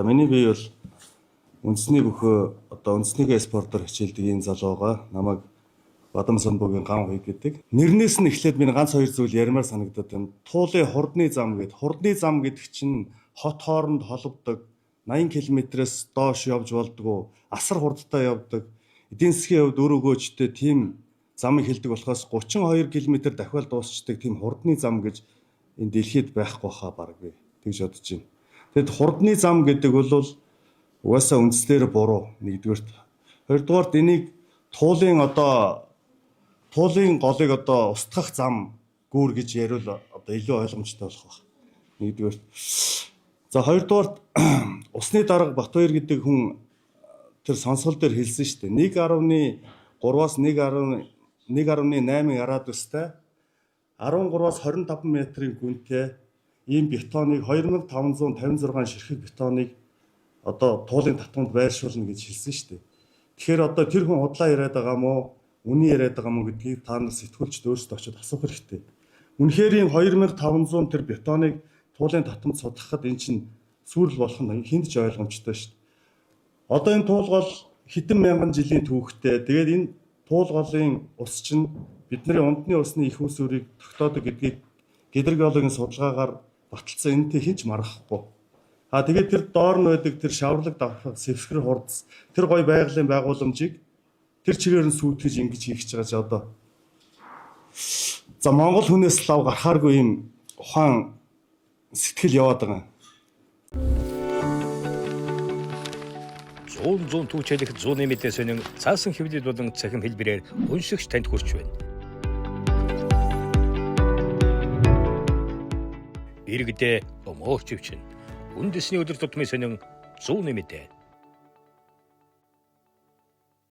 Миний бие бол үндэсний бөхөө одоо үндэснийгээ спортоор хичээлдэг энэ залууга намайг Бадам Санбуугийн ган хуй гэдэг. Нэрнээс нь эхлээд миний ганц хоёр зүйл ярмаар санагдаад байна. Туулын хурдны зам гэдэг. Хурдны зам гэдэг чинь хот хооронд холбодог 80 км-с доош явж болдгоо асар хурдтай явдаг. Эдийн засгийн хувьд өр өгөөжтэй тийм замыг хэлдэг болохоос 32 км дахиад дуусчдаг тийм хурдны зам гэж энэ дэлхийд байхгүй хаа баг би тэгж бодож байна. Тэгэд хурдны зам гэдэг бол угаасаа үндслээр буруу нэгдүгээрт. Хоёрдугаарт энийг туулын голыг одоо устгах зам гүүр гэж яриул одоо илүү ойлгомжтой болох байх. Нэгдүгээрт. За хоёрдугаарт усны дарга Батбаяр гэдэг хүн тэр сонсгол дээр хэлсэн шүү дээ. 1.3-аас 1.8 градустай 13-аас 25 метрийн гүнтэй ийм бетоныг 2556 ширхэг бетоныг одоо туулын татварт байршуулна гэж хэлсэн шүү дээ. Тэгэхээр одоо тэр хүн худлаа яриад байгаа мó, үний яриад байгаа мó гэдгийг та нар сэтгүүлчд өөрсдөө очиод асуух хэрэгтэй. Үнэхээр ийм 2500 тэр бетоныг туулын татварт судлахад эн чинь сүрэл болох нь хүнд ч ойлгомжтой шүү дээ. Одоо энэ туулгол хэдэн мянган жилийн түүхтэй. Тэгээд энэ туулголын ус чинь бидний унтны усны их усүрийг тогтоодог гэдгийг гидрогеологийн судалгаагаар баталсан. Энэтэй хинч маргахгүй. Тэгээд тэр доор нь байдаг тэр шаварлаг давхар сэвсгэр хурдс тэр гой байгалийн байгууламжийг тэр чигээр нь сүйтгэж ингэж хийх гэж байгаа ч одоо. За Монгол хүнээс лав гарахааргүй юм ухаан сэтгэл яваад байгаа. Зүүн түүчэлэх зүүнний мэдээс өнөн цаасан хэвлэл болон цахим хэлбэрээр уншигч танд хүрч байна. Иргэдээ өмөөч өвчин. Үндэсний өдөр тутмын сонин зүүнний мэдээ.